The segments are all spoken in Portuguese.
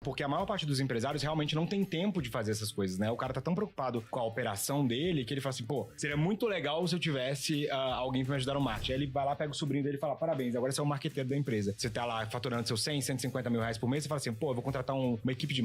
Porque a maior parte dos empresários realmente não tem tempo de fazer essas coisas, né? O cara tá tão preocupado com a operação dele que ele fala assim, pô, seria muito legal se eu tivesse alguém pra me ajudar no marketing. Aí ele vai lá, pega o sobrinho dele e fala, parabéns, agora você é o marqueteiro da empresa. Você tá lá faturando seus 100, 150 mil reais por mês, você fala assim, pô, eu vou contratar uma equipe de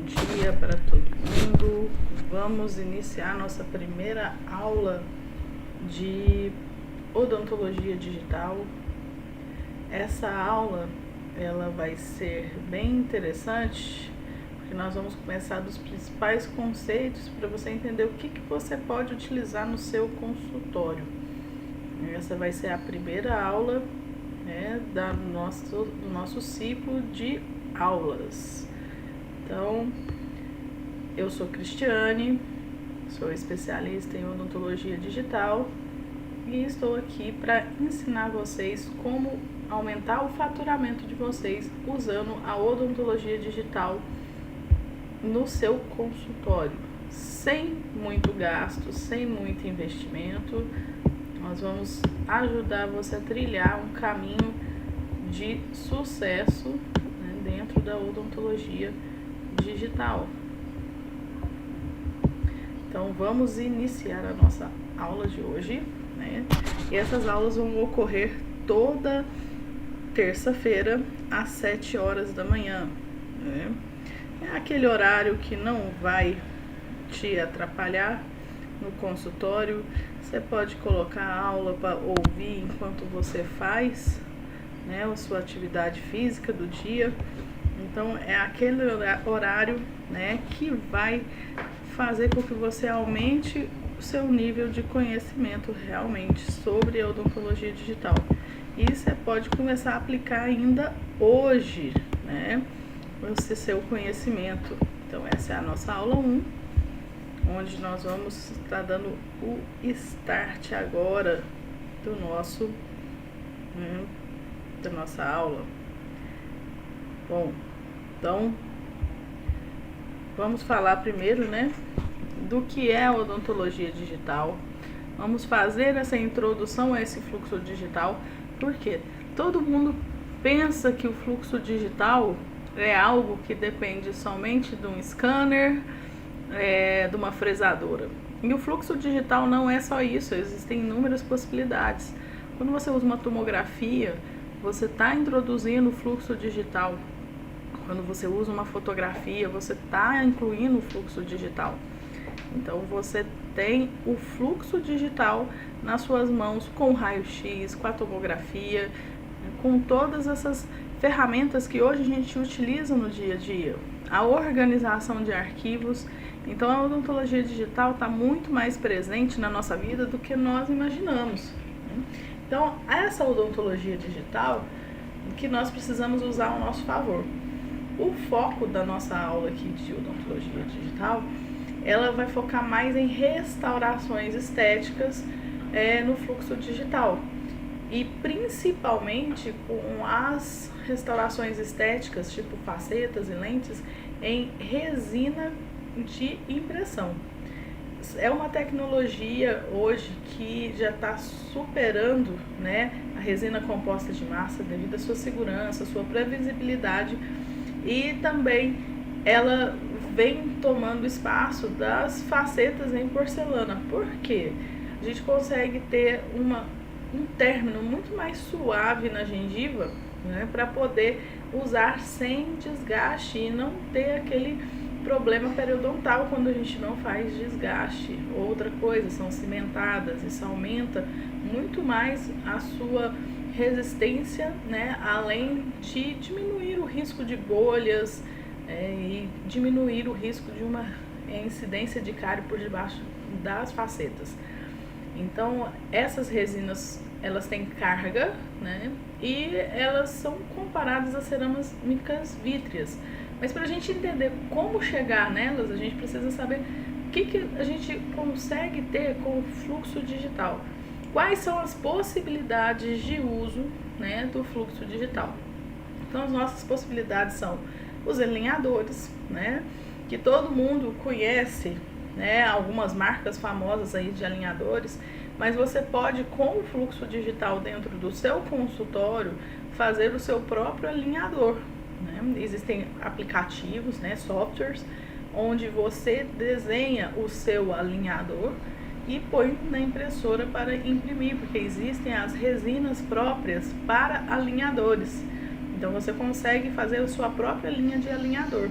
dia para todo mundo. Vamos iniciar nossa primeira aula de odontologia digital. Essa aula ela vai ser bem interessante, porque nós vamos começar dos principais conceitos para você entender o que você pode utilizar no seu consultório. Essa vai ser a primeira aula, né, do nosso ciclo de aulas. Então, eu sou Cristiane, sou especialista em odontologia digital e estou aqui para ensinar vocês como aumentar o faturamento de vocês usando a odontologia digital no seu consultório, sem muito gasto, sem muito investimento. Nós vamos ajudar você a trilhar um caminho de sucesso, né, dentro da odontologia digital. Então vamos iniciar a nossa aula de hoje, né? E essas aulas vão ocorrer toda terça-feira às 7 horas da manhã, né? É aquele horário que não vai te atrapalhar no consultório. Você pode colocar a aula para ouvir enquanto você faz, né, a sua atividade física do dia. Então é aquele horário, né, que vai fazer com que você aumente o seu nível de conhecimento realmente sobre a odontologia digital. E você pode começar a aplicar ainda hoje, né, esse seu conhecimento. Então essa é a nossa aula 1, onde nós vamos estar dando o start agora do nosso, né, da nossa aula. Bom, então vamos falar primeiro, né, do que é a odontologia digital. Vamos fazer essa introdução a esse fluxo digital, porque todo mundo pensa que o fluxo digital é algo que depende somente de um scanner, de uma fresadora. E o fluxo digital não é só isso, existem inúmeras possibilidades. Quando você usa uma tomografia, você está introduzindo o fluxo digital. Quando você usa uma fotografia, você está incluindo o fluxo digital. Então você tem o fluxo digital nas suas mãos com raio-x, com a tomografia, com todas essas ferramentas que hoje a gente utiliza no dia a dia. A organização de arquivos. Então a odontologia digital está muito mais presente na nossa vida do que nós imaginamos. Então essa odontologia digital que nós precisamos usar ao nosso favor. O foco da nossa aula aqui de odontologia digital, ela vai focar mais em restaurações estéticas no fluxo digital. E principalmente com as restaurações estéticas, tipo facetas e lentes, em resina de impressão. É uma tecnologia hoje que já está superando, né, a resina composta de massa devido à sua segurança, sua previsibilidade, e também ela vem tomando espaço das facetas em porcelana. Por quê? A gente consegue ter um término muito mais suave na gengiva, né, para poder usar sem desgaste e não ter aquele problema periodontal quando a gente não faz desgaste. Outra coisa, são cimentadas, isso aumenta muito mais a sua resistência, né, além de diminuir o risco de bolhas e diminuir o risco de uma incidência de cárie por debaixo das facetas. Então essas resinas, elas têm carga, né, e elas são comparadas a cerâmicas vítreas. Mas para a gente entender como chegar nelas, a gente precisa saber o que a gente consegue ter com o fluxo digital. Quais são as possibilidades de uso, né, do fluxo digital? Então as nossas possibilidades são os alinhadores, né, que todo mundo conhece, né, algumas marcas famosas aí de alinhadores, mas você pode, com o fluxo digital dentro do seu consultório, fazer o seu próprio alinhador, né? Existem aplicativos, né, softwares, onde você desenha o seu alinhador e põe na impressora para imprimir, porque existem as resinas próprias para alinhadores. Então você consegue fazer a sua própria linha de alinhador.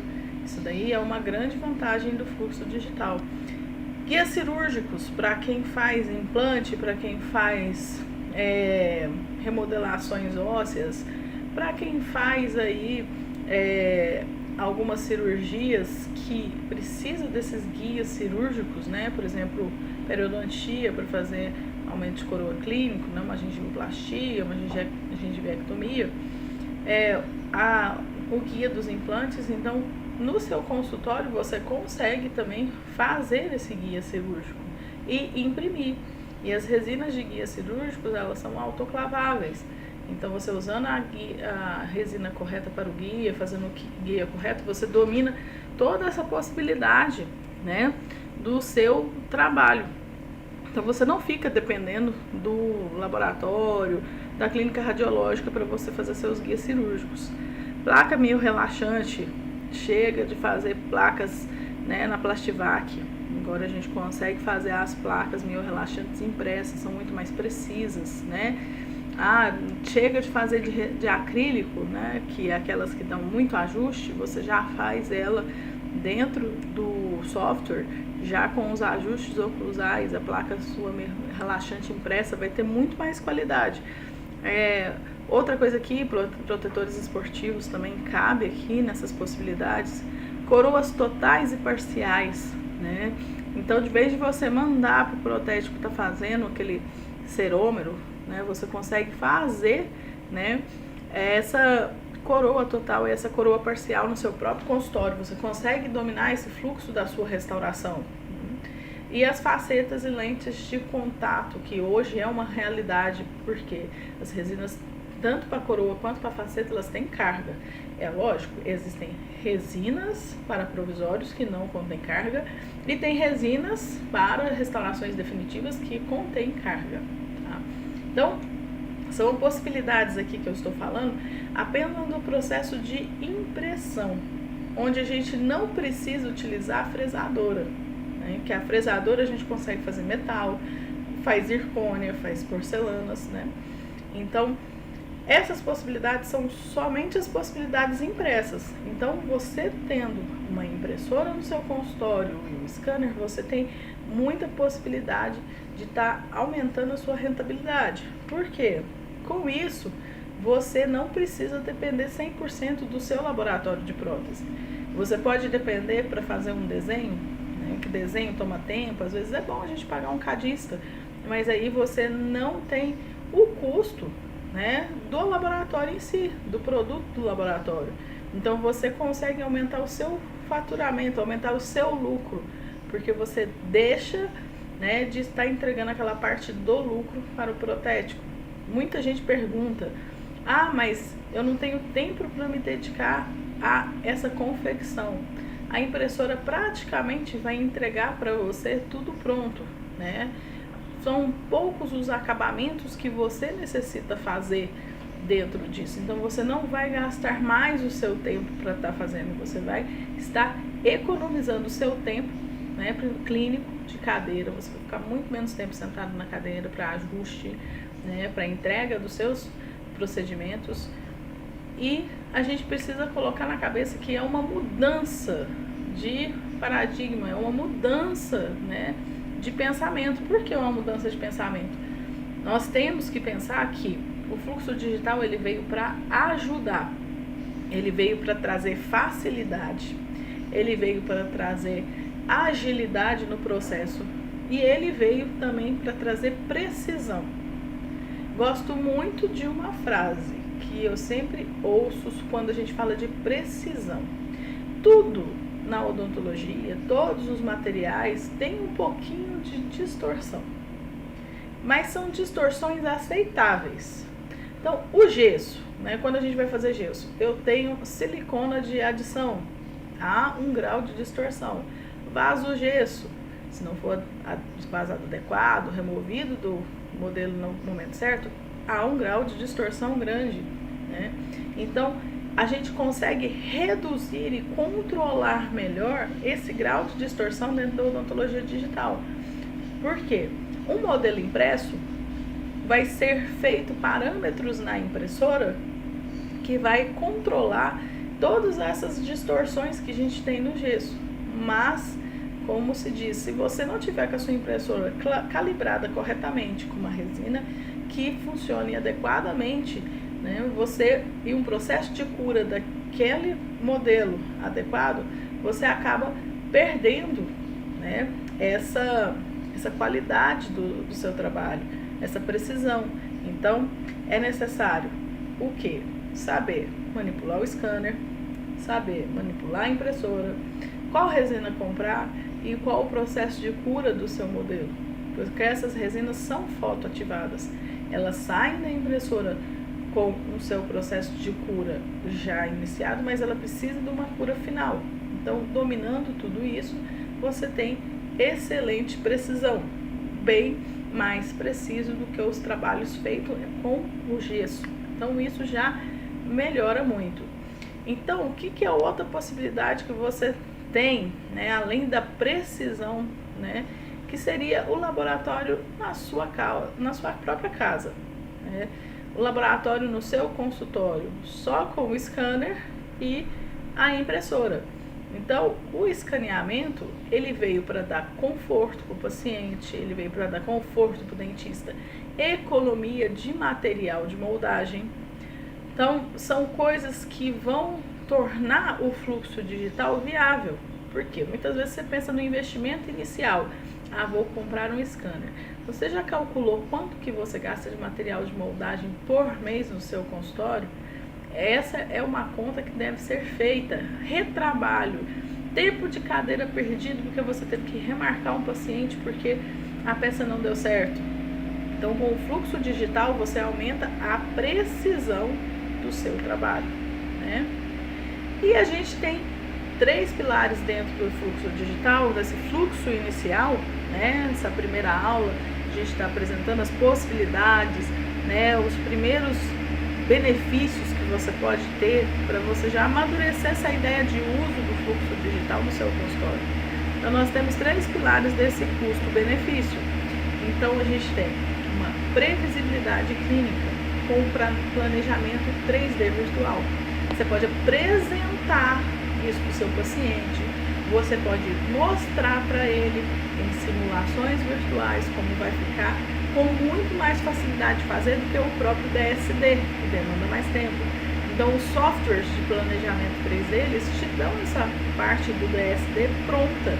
Isso daí é uma grande vantagem do fluxo digital. Guias cirúrgicos para quem faz implante, para quem faz remodelações ósseas, para quem faz aí algumas cirurgias que precisa desses guias cirúrgicos, né? Por exemplo, periodontia para fazer aumento de coroa clínico, né? Uma gengivoplastia, uma gengivectomia, o guia dos implantes. Então, no seu consultório você consegue também fazer esse guia cirúrgico e imprimir. E as resinas de guia cirúrgicos, elas são autoclaváveis. Então, você usando a resina correta para o guia, fazendo o guia correto, você domina toda essa possibilidade, né, do seu trabalho. Então, você não fica dependendo do laboratório, da clínica radiológica para você fazer seus guias cirúrgicos. Placa mio-relaxante, chega de fazer placas, né, na Plastivac. Agora a gente consegue fazer as placas mio-relaxantes impressas, são muito mais precisas, né? Chega de fazer de acrílico, né, que é aquelas que dão muito ajuste, você já faz ela dentro do software, já com os ajustes oclusais, a placa sua relaxante impressa vai ter muito mais qualidade. Outra coisa aqui, protetores esportivos também cabe aqui nessas possibilidades, coroas totais e parciais, né? Então, de vez de você mandar para o protético que está fazendo aquele cerômero, né, você consegue fazer, né, essa coroa total e essa coroa parcial no seu próprio consultório. Você consegue dominar esse fluxo da sua restauração. E as facetas e lentes de contato, que hoje é uma realidade, porque as resinas, tanto para a coroa quanto para a faceta, elas têm carga. É lógico, existem resinas para provisórios que não contêm carga e tem resinas para restaurações definitivas que contêm carga. Tá? Então, são possibilidades aqui que eu estou falando apenas no processo de impressão, onde a gente não precisa utilizar a fresadora, né? Que a fresadora a gente consegue fazer metal, faz zircônia, faz porcelanas, né? Então, essas possibilidades são somente as possibilidades impressas. Então, você tendo uma impressora no seu consultório e um scanner, você tem muita possibilidade de estar aumentando a sua rentabilidade. Por quê? Com isso, você não precisa depender 100% do seu laboratório de prótese. Você pode depender para fazer um desenho, né, que desenho toma tempo, às vezes é bom a gente pagar um cadista, mas aí você não tem o custo, né, do laboratório em si, do produto do laboratório. Então você consegue aumentar o seu faturamento, aumentar o seu lucro, porque você deixa, né, de estar entregando aquela parte do lucro para o protético. Muita gente pergunta: mas eu não tenho tempo para me dedicar a essa confecção. A impressora praticamente vai entregar para você tudo pronto, né? São poucos os acabamentos que você necessita fazer dentro disso. Então, você não vai gastar mais o seu tempo para estar fazendo. Você vai estar economizando o seu tempo, né, para o clínico de cadeira. Você vai ficar muito menos tempo sentado na cadeira para ajuste, né, para entrega dos seus procedimentos. E a gente precisa colocar na cabeça que é uma mudança de paradigma, é uma mudança, né, de pensamento. Por que uma mudança de pensamento? Nós temos que pensar que o fluxo digital ele veio para ajudar, ele veio para trazer facilidade, ele veio para trazer agilidade no processo e ele veio também para trazer precisão. Gosto muito de uma frase que eu sempre ouço quando a gente fala de precisão. Tudo na odontologia, todos os materiais têm um pouquinho de distorção, mas são distorções aceitáveis. Então, o gesso, né, quando a gente vai fazer gesso, eu tenho silicona de adição, há um grau de distorção. Vaso gesso, se não for vazado adequado, removido do modelo no momento certo, há um grau de distorção grande, né? Então, a gente consegue reduzir e controlar melhor esse grau de distorção dentro da odontologia digital. Por quê? Um modelo impresso vai ser feito parâmetros na impressora que vai controlar todas essas distorções que a gente tem no gesso. Mas, como se diz, se você não tiver com a sua impressora calibrada corretamente, com uma resina que funcione adequadamente, né, você e um processo de cura daquele modelo adequado, você acaba perdendo, né, essa qualidade do seu trabalho, essa precisão. Então, é necessário o quê? Saber manipular o scanner, saber manipular a impressora, qual resina comprar e qual o processo de cura do seu modelo. Porque essas resinas são fotoativadas. Elas saem da impressora com o seu processo de cura já iniciado, mas ela precisa de uma cura final. Então, dominando tudo isso, você tem excelente precisão, bem mais preciso do que os trabalhos feitos com o gesso. Então, isso já melhora muito. Então, o que é outra possibilidade que você tem, né, além da precisão, né, que seria o laboratório na sua própria casa, né? O laboratório no seu consultório, só com o scanner e a impressora. Então, o escaneamento, ele veio para dar conforto para o paciente, ele veio para dar conforto para o dentista, economia de material de moldagem. Então, são coisas que vão tornar o fluxo digital viável. Porque muitas vezes você pensa no investimento inicial. Ah, vou comprar um scanner. Você já calculou quanto que você gasta de material de moldagem por mês no seu consultório? Essa é uma conta que deve ser feita. Retrabalho, tempo de cadeira perdido porque você teve que remarcar um paciente porque a peça não deu certo. Então, com o fluxo digital, você aumenta a precisão do seu trabalho, né? E a gente tem 3 pilares dentro do fluxo digital, desse fluxo inicial, né? Essa primeira aula, a gente está apresentando as possibilidades, né? Os primeiros benefícios que você pode ter para você já amadurecer essa ideia de uso do fluxo digital no seu consultório. Então, nós temos 3 pilares desse custo-benefício. Então, a gente tem uma previsibilidade clínica com planejamento 3D virtual. Você pode apresentar isso para o seu paciente, você pode mostrar para ele em simulações virtuais como vai ficar, com muito mais facilidade de fazer do que o próprio DSD, que demanda mais tempo. Então, os softwares de planejamento 3D, eles te dão essa parte do DSD pronta.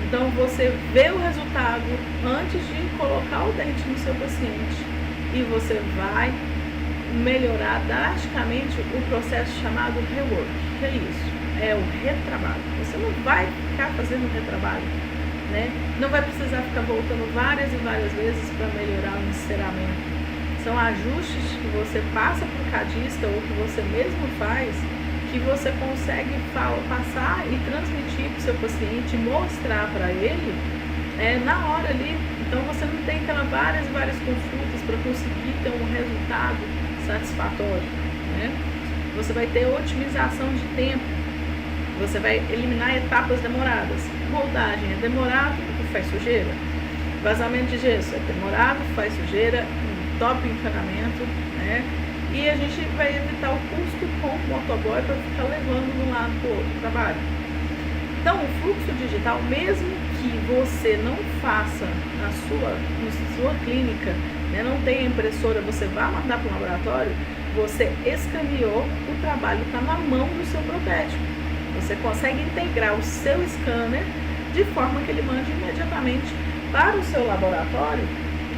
Então, você vê o resultado antes de colocar o dente no seu paciente e você vai melhorar drasticamente o processo chamado rework. Que é isso? É o retrabalho. Você não vai ficar fazendo retrabalho, né? Não vai precisar ficar voltando várias e várias vezes para melhorar o enceramento. São ajustes que você passa para o cadista ou que você mesmo faz, que você consegue passar e transmitir para o seu paciente, mostrar para ele na hora ali. Então você não tem aquelas várias e várias consultas para conseguir ter um resultado satisfatório, né? Você vai ter otimização de tempo, você vai eliminar etapas demoradas. Moldagem é demorado porque faz sujeira. Vazamento de gesso é demorado, faz sujeira, top encanamento, né? E a gente vai evitar o custo com o motoboy para ficar levando de um lado para o outro trabalho. Então, o fluxo digital, mesmo que você não faça na sua clínica, né, não tenha impressora, você vai mandar para o laboratório, você escaneou, o trabalho está na mão do seu protético. Você consegue integrar o seu scanner de forma que ele mande imediatamente para o seu laboratório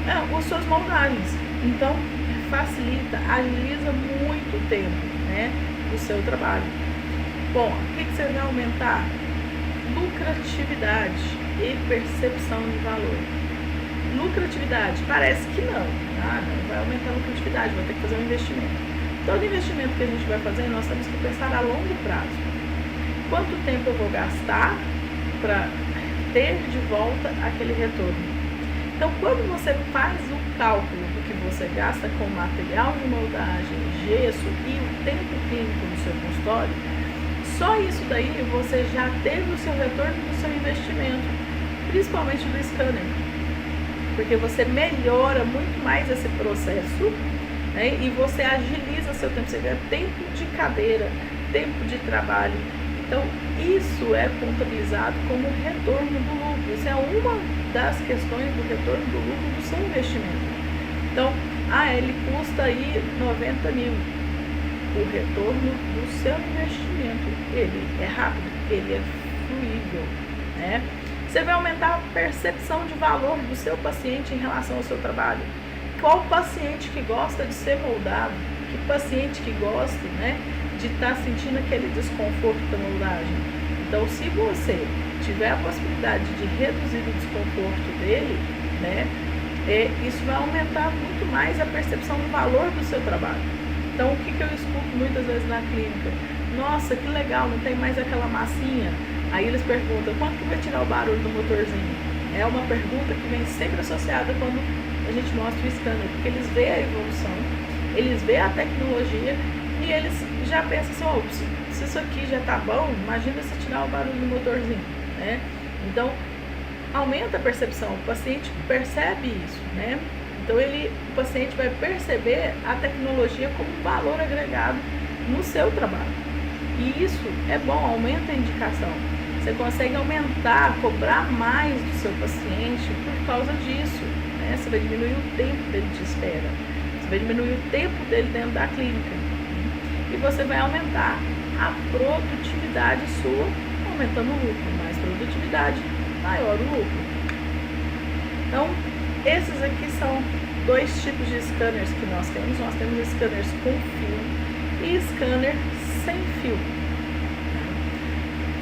as suas moldagens. Então, facilita, agiliza muito o tempo, né, do seu trabalho. Bom, o que você vai aumentar? Lucratividade e percepção de valor. Lucratividade, parece que não, tá? Não vai aumentar a lucratividade, vai ter que fazer um investimento. Todo investimento que a gente vai fazer, nós temos que pensar a longo prazo. Quanto tempo eu vou gastar para ter de volta aquele retorno? Então, quando você faz o cálculo do que você gasta com material de moldagem, gesso e o tempo clínico no seu consultório, só isso daí você já teve o seu retorno do seu investimento, principalmente do scanner, porque você melhora muito mais esse processo, né, e você agiliza seu tempo, você ganha tempo de cadeira, tempo de trabalho. Então, isso é contabilizado como retorno do lucro. Isso é uma das questões do retorno do lucro do seu investimento. Então, ele custa aí 90 mil. O retorno do seu investimento, ele é rápido, ele é fluível, né? Você vai aumentar a percepção de valor do seu paciente em relação ao seu trabalho. Qual paciente que gosta de ser moldado? Que paciente que gosta, né, de estar sentindo aquele desconforto da moldagem? Então, se você tiver a possibilidade de reduzir o desconforto dele, né, isso vai aumentar muito mais a percepção do valor do seu trabalho. Então, o que eu escuto muitas vezes na clínica? Nossa, que legal, não tem mais aquela massinha. Aí eles perguntam, quanto que vai tirar o barulho do motorzinho? É uma pergunta que vem sempre associada quando a gente mostra o scanner, porque eles veem a evolução, eles veem a tecnologia e eles já pensam assim, se isso aqui já tá bom, imagina se tirar o barulho do motorzinho, né? Então, aumenta a percepção, o paciente percebe isso, né? Então, o paciente vai perceber a tecnologia como um valor agregado no seu trabalho. E isso é bom, aumenta a indicação. Você consegue aumentar, cobrar mais do seu paciente por causa disso, né? Você vai diminuir o tempo dele de espera, você vai diminuir o tempo dele dentro da clínica e você vai aumentar a produtividade sua, aumentando o lucro. Mais produtividade, maior o lucro. Então, esses aqui são dois tipos de scanners que nós temos. Nós temos scanners com fio e scanner sem fio.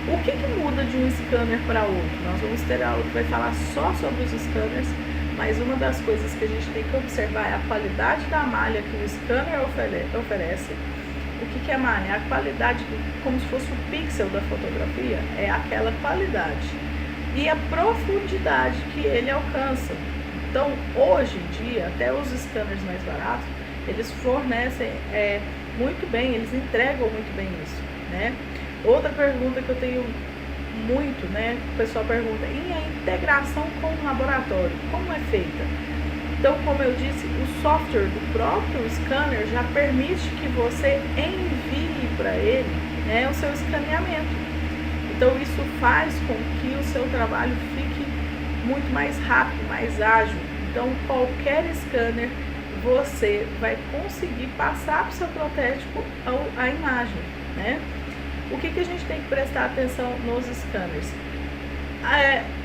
O que muda de um scanner para outro? Nós vamos ter aula que vai falar só sobre os scanners, mas uma das coisas que a gente tem que observar é a qualidade da malha que o scanner oferece. O que é a malha? É a qualidade, como se fosse o pixel da fotografia, é aquela qualidade. E a profundidade que ele alcança. Então, hoje em dia, até os scanners mais baratos, eles fornecem muito bem, eles entregam muito bem isso, né? Outra pergunta que eu tenho muito, né? O pessoal pergunta, e a integração com o laboratório, como é feita? Então, como eu disse, o software do próprio scanner já permite que você envie para ele, né, o seu escaneamento. Então, isso faz com que o seu trabalho fique muito mais rápido, mais ágil. Então, qualquer scanner você vai conseguir passar para o seu protético a imagem, né? O que a gente tem que prestar atenção nos scanners?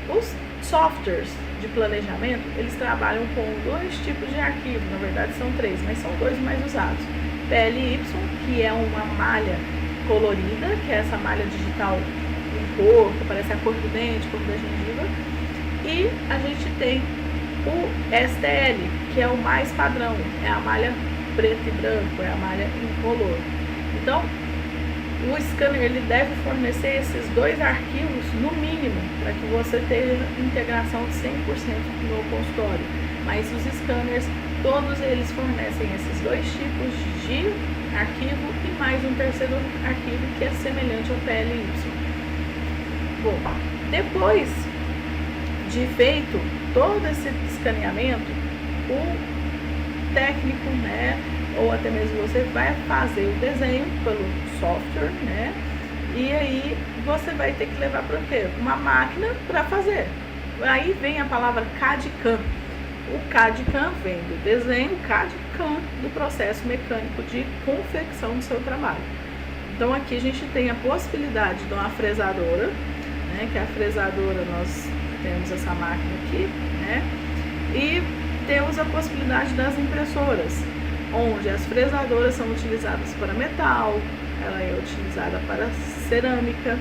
Os softwares de planejamento, eles trabalham com dois tipos de arquivo, na verdade são três, mas são dois mais usados. PLY, que é uma malha colorida, que é essa malha digital em cor, que parece a cor do dente, cor da gengiva. E a gente tem o STL, que é o mais padrão, é a malha preto e branco, é a malha incolor. Então, o scanner ele deve fornecer esses dois arquivos no mínimo para que você tenha integração de 100% no consultório. Mas os scanners, todos eles fornecem esses dois tipos de arquivo e mais um terceiro arquivo que é semelhante ao PLY. Bom, depois de feito todo esse escaneamento, o técnico, né, ou até mesmo você vai fazer o desenho pelo software, né? E aí você vai ter que levar para o quê? Uma máquina para fazer. Aí vem a palavra CAD/CAM. O CAD/CAM vem do desenho, CAD/CAM do processo mecânico de confecção do seu trabalho. Então aqui a gente tem a possibilidade de uma fresadora, né? Que a fresadora, nós temos essa máquina aqui, né? E temos a possibilidade das impressoras, onde as fresadoras são utilizadas para metal, ela é utilizada para cerâmica,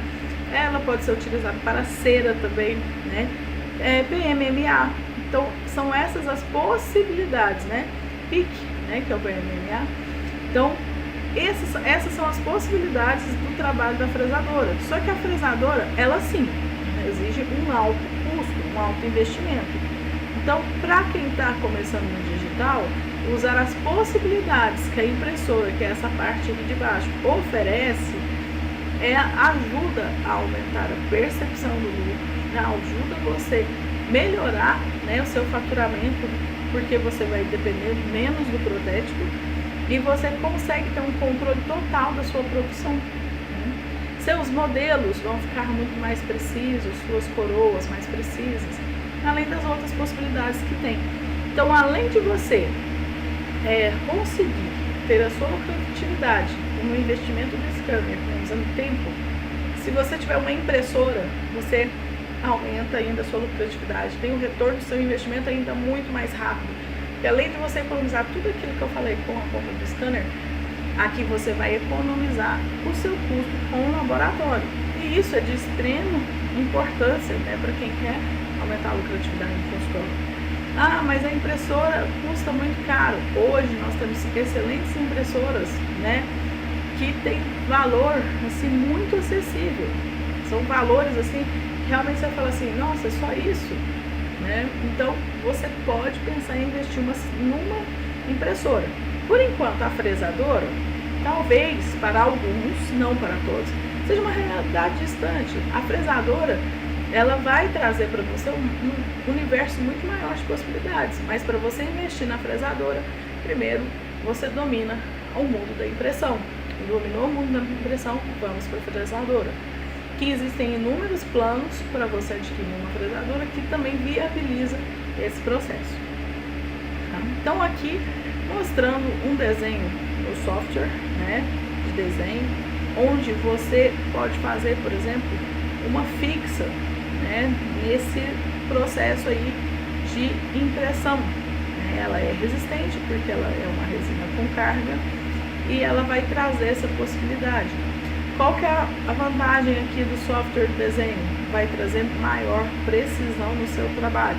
ela pode ser utilizada para cera também, né? PMMA. Então, são essas as possibilidades, né? PIC, né? Que é o PMMA. Então, essas são as possibilidades do trabalho da fresadora. Só que a fresadora, ela sim, exige um alto custo, um alto investimento. Então, para quem está começando no digital, usar as possibilidades que a impressora, que é essa parte aqui de baixo, oferece, ajuda a aumentar a percepção do lucro, ajuda você melhorar, né, o seu faturamento, porque você vai depender menos do protético e você consegue ter um controle total da sua produção. seus modelos vão ficar muito mais precisos, suas coroas mais precisas, além das outras possibilidades que tem. Então, além de você conseguir ter a sua lucratividade no investimento do scanner, usando tempo, se você tiver uma impressora, você aumenta ainda a sua lucratividade, tem um retorno do seu investimento ainda muito mais rápido. E além de você economizar tudo aquilo que eu falei com a compra do scanner, aqui você vai economizar o seu custo com o laboratório. E isso é de extrema importância, né, para quem quer aumentar a lucratividade do consultório. Ah, mas a impressora custa muito caro. Hoje nós temos excelentes impressoras, né, que tem valor assim muito acessível. São valores assim, realmente você fala assim, nossa, é só isso, né? Então você pode pensar em investir numa impressora. Por enquanto, a fresadora, talvez para alguns, não para todos, seja uma realidade distante. A fresadora, ela vai trazer para você um universo muito maior de possibilidades. Mas para você investir na fresadora, primeiro você domina o mundo da impressão. Dominou o mundo da impressão, vamos para a fresadora. Que existem inúmeros planos para você adquirir uma fresadora que também viabiliza esse processo. Tá? Então aqui mostrando um desenho no software, né, de desenho, onde você pode fazer, por exemplo, uma fixa, né, nesse processo aí de impressão. Ela é resistente porque ela é uma resina com carga e ela vai trazer essa possibilidade. Qual que é a vantagem aqui do software de desenho? Vai trazer maior precisão no seu trabalho.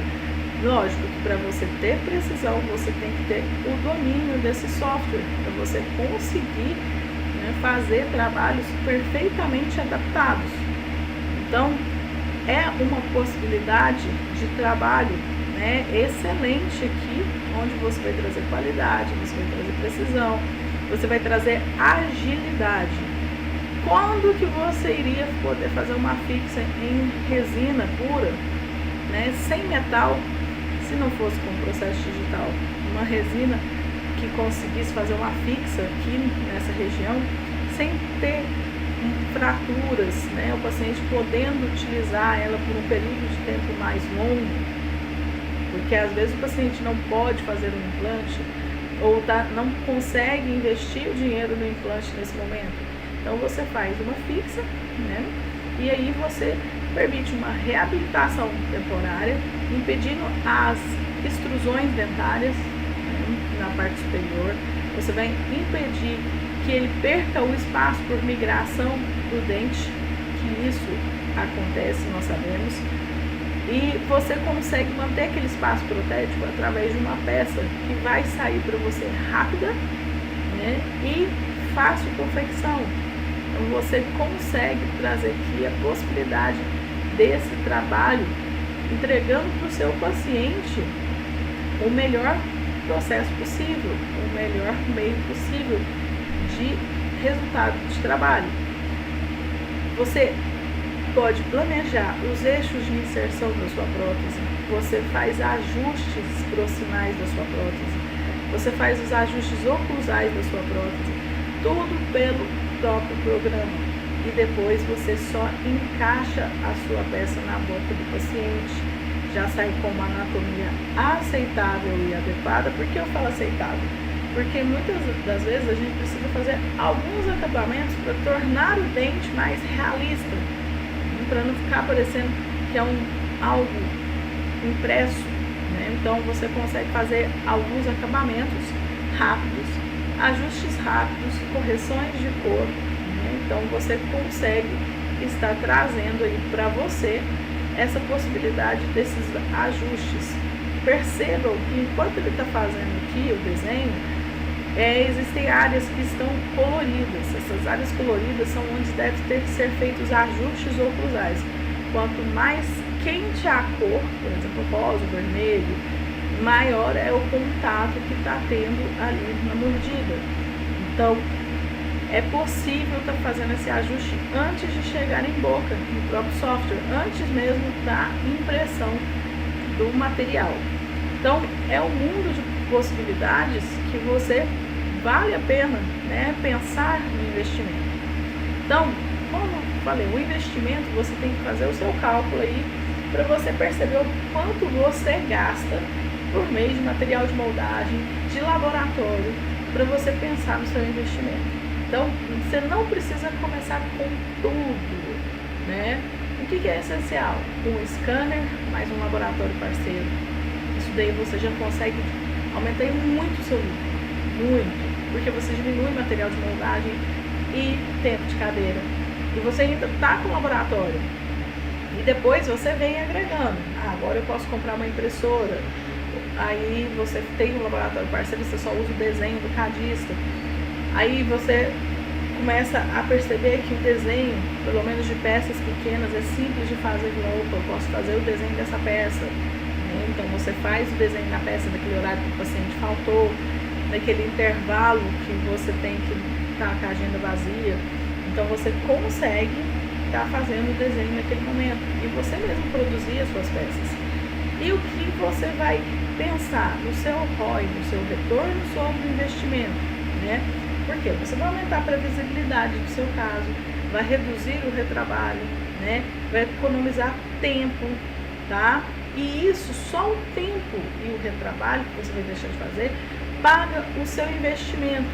Lógico que para você ter precisão, você tem que ter o domínio desse software, para você conseguir, né, fazer trabalhos perfeitamente adaptados. Então, é uma possibilidade de trabalho, né, excelente aqui, onde você vai trazer qualidade, você vai trazer precisão, você vai trazer agilidade. Quando que você iria poder fazer uma fixa em resina pura, né, sem metal, se não fosse com processo digital? Uma resina que conseguisse fazer uma fixa aqui nessa região, sem ter fraturas, né, o paciente podendo utilizar ela por um período de tempo mais longo, porque às vezes o paciente não pode fazer um implante ou não consegue investir o dinheiro no implante nesse momento. Então você faz uma fixa, né? E aí você permite uma reabilitação temporária, impedindo as extrusões dentárias, né, na parte superior. Você vai impedir que ele perca o espaço por migração do dente, que isso acontece, nós sabemos. E você consegue manter aquele espaço protético através de uma peça que vai sair para você rápida, né, e fácil confecção. Então você consegue trazer aqui a possibilidade desse trabalho, entregando para o seu paciente o melhor processo possível, o melhor meio possível de resultado de trabalho. Você pode planejar os eixos de inserção da sua prótese, você faz ajustes proximais da sua prótese, você faz os ajustes oclusais da sua prótese, tudo pelo próprio programa. E depois você só encaixa a sua peça na boca do paciente, já sai com uma anatomia aceitável e adequada. Por que eu falo aceitável? Porque muitas das vezes a gente precisa fazer alguns acabamentos para tornar o dente mais realista, para não ficar parecendo que é algo impresso, né? Então você consegue fazer alguns acabamentos rápidos, ajustes rápidos, correções de cor, né? Então você consegue estar trazendo aí para você essa possibilidade desses ajustes. Percebam que enquanto ele está fazendo aqui o desenho, existem áreas que estão coloridas. Essas áreas coloridas são onde deve ter que ser feitos ajustes oclusais. Quanto mais quente a cor, por exemplo, rosa, vermelho, maior é o contato que está tendo ali na mordida. Então, é possível estar fazendo esse ajuste antes de chegar em boca, no próprio software, antes mesmo da impressão do material. Então, é um mundo de possibilidades que vale a pena, né, pensar no investimento. Então, como falei, o investimento você tem que fazer o seu cálculo aí para você perceber o quanto você gasta por mês de material de moldagem, de laboratório, para você pensar no seu investimento. Então, você não precisa começar com tudo, né? O que é essencial? Um scanner mais um laboratório parceiro. Isso daí você já consegue aumentar muito o seu lucro, muito, porque você diminui material de moldagem e tempo de cadeira. E você ainda está com o laboratório. E depois você vem agregando. Agora eu posso comprar uma impressora. Aí você tem um laboratório parceiro, você só usa o desenho do cadista. Aí você começa a perceber que o desenho, pelo menos de peças pequenas, é simples de fazer. Opa, eu posso fazer o desenho dessa peça. Então você faz o desenho da peça naquele horário que o paciente faltou, naquele intervalo que você tem que estar com a agenda vazia. Então você consegue estar fazendo o desenho naquele momento e você mesmo produzir as suas peças. E o que você vai pensar no seu ROI, no seu retorno sobre o investimento, né? Porque você vai aumentar a previsibilidade do seu caso, vai reduzir o retrabalho, né? Vai economizar tempo, tá? E isso, só o tempo e o retrabalho que você vai deixar de fazer, paga o seu investimento,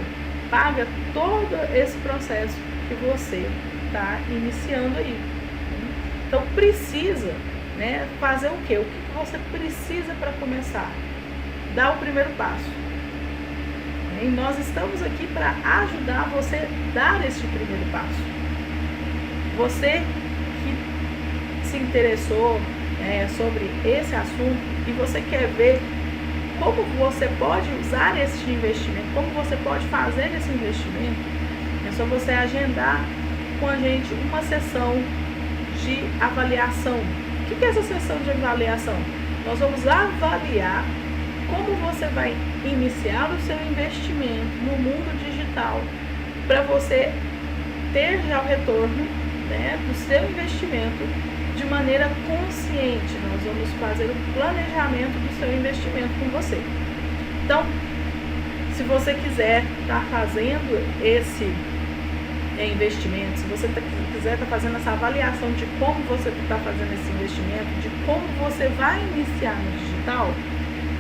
paga todo esse processo que você está iniciando aí. Então precisa, né, fazer o quê? O que você precisa para começar? Dar o primeiro passo. E nós estamos aqui para ajudar você a dar esse primeiro passo. Você que se interessou sobre esse assunto e você quer ver como você pode usar esse investimento, como você pode fazer esse investimento, é só você agendar com a gente uma sessão de avaliação. O que é essa sessão de avaliação? Nós vamos avaliar como você vai iniciar o seu investimento no mundo digital para você ter já o retorno, né, do seu investimento de maneira consciente. Nós vamos fazer o planejamento do seu investimento com você. Então, se você quiser estar fazendo esse investimento, se você quiser estar fazendo essa avaliação de como você está fazendo esse investimento, de como você vai iniciar no digital,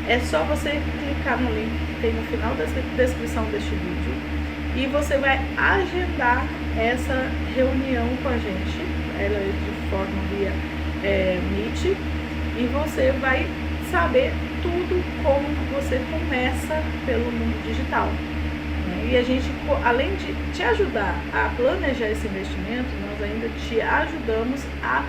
é só você clicar no link que tem no final da descrição deste vídeo e você vai agendar essa reunião com a gente, ela é de forma via Meet, e você vai saber tudo como você começa pelo mundo digital. E a gente, além de te ajudar a planejar esse investimento, nós ainda te ajudamos a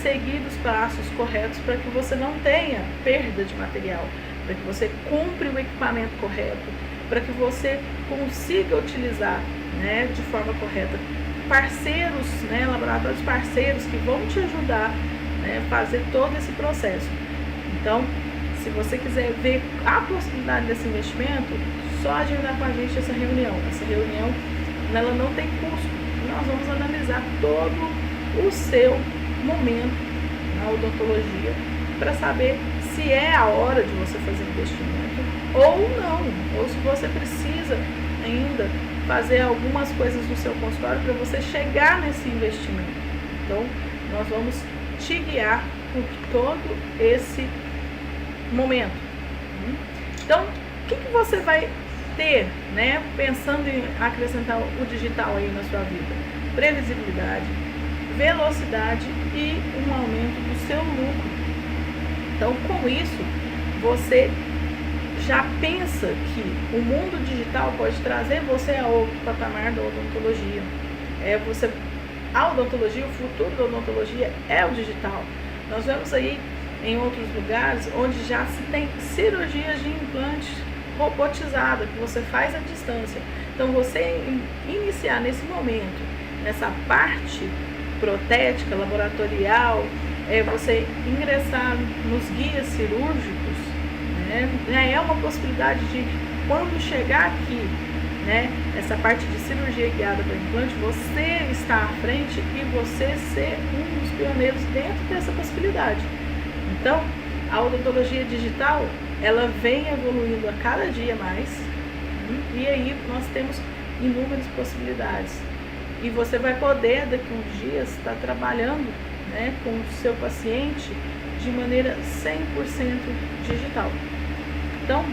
seguir os passos corretos para que você não tenha perda de material, para que você compre o equipamento correto, para que você consiga utilizar, né, de forma correta parceiros, né, laboratórios parceiros que vão te ajudar, né, a fazer todo esse processo. Então, se você quiser ver a possibilidade desse investimento, só agendar com a gente essa reunião. Essa reunião, ela não tem custo. Nós vamos analisar todo o seu momento na odontologia para saber se é a hora de você fazer investimento ou não, ou se você precisa ainda fazer algumas coisas no seu consultório para você chegar nesse investimento. Então, nós vamos te guiar por todo esse momento. Então, o que você vai ter, né, pensando em acrescentar o digital aí na sua vida? Previsibilidade, velocidade e um aumento do seu lucro. Então, com isso, você já pensa que o mundo digital pode trazer você a outro patamar da odontologia. A odontologia, o futuro da odontologia é o digital. Nós vemos aí em outros lugares onde já se tem cirurgias de implante robotizada, que você faz à distância. Então, você iniciar nesse momento, nessa parte protética, laboratorial, você ingressar nos guias cirúrgicos, né, é uma possibilidade de, quando chegar aqui, né, essa parte de cirurgia guiada para implante, você estar à frente e você ser um dos pioneiros dentro dessa possibilidade. Então, a odontologia digital, ela vem evoluindo a cada dia mais, e aí nós temos inúmeras possibilidades. E você vai poder, daqui a uns dias, estar trabalhando, né, com o seu paciente de maneira 100% digital. Então,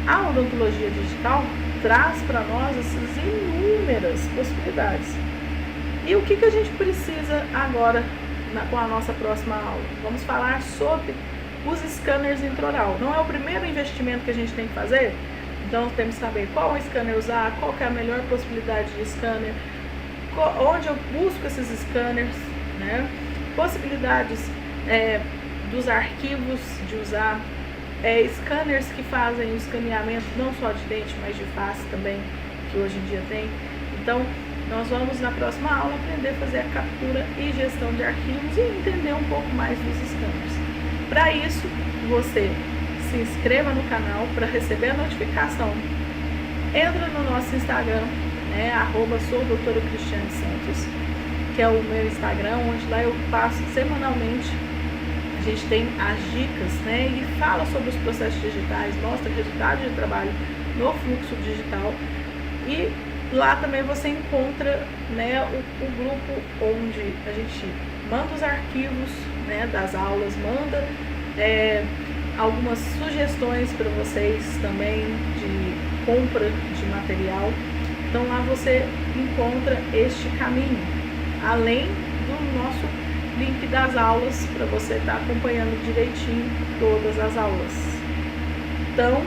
a odontologia digital traz para nós essas inúmeras possibilidades. E o que a gente precisa agora com a nossa próxima aula? Vamos falar sobre os scanners intraoral. Não é o primeiro investimento que a gente tem que fazer? Então temos que saber qual scanner usar, qual que é a melhor possibilidade de scanner, onde eu busco esses scanners, né? Possibilidades dos arquivos de usar, scanners que fazem o escaneamento não só de dente, mas de face também, que hoje em dia tem. Então, nós vamos na próxima aula aprender a fazer a captura e gestão de arquivos e entender um pouco mais dos scanners. Para isso, você se inscreva no canal para receber a notificação. Entra no nosso Instagram, né, @soudoutoracristianesantos, que é o meu Instagram, onde lá eu passo semanalmente. A gente tem as dicas, né, e fala sobre os processos digitais, mostra resultados de trabalho no fluxo digital. E lá também você encontra, né, o grupo onde a gente manda os arquivos, né, das aulas, manda algumas sugestões para vocês também de compra de material. Então lá você encontra este caminho, além do nosso link das aulas para você estar acompanhando direitinho todas as aulas. Então,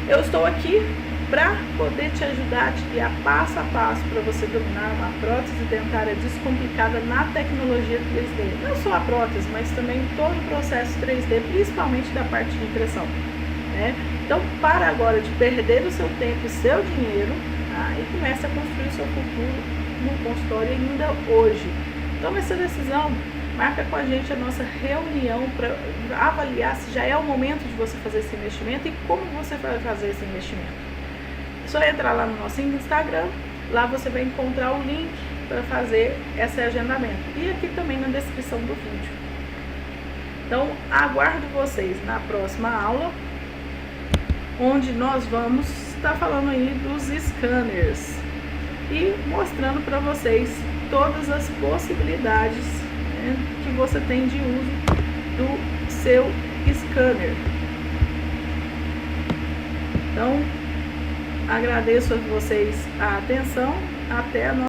eu estou aqui para poder te ajudar, te guiar passo a passo para você dominar uma prótese dentária descomplicada na tecnologia 3D. Não só a prótese, mas também todo o processo 3D, principalmente da parte de impressão, né? Então, para agora de perder o seu tempo e seu dinheiro, tá? E comece a construir o seu futuro no consultório ainda hoje. Tome essa decisão, marca com a gente a nossa reunião para avaliar se já é o momento de você fazer esse investimento e como você vai fazer esse investimento. É só entrar lá no nosso Instagram, lá você vai encontrar o link para fazer esse agendamento. E aqui também na descrição do vídeo. Então, aguardo vocês na próxima aula, onde nós vamos estar falando aí dos scanners e mostrando para vocês todas as possibilidades, né, que você tem de uso do seu scanner. Então, agradeço a vocês a atenção. Até a nossa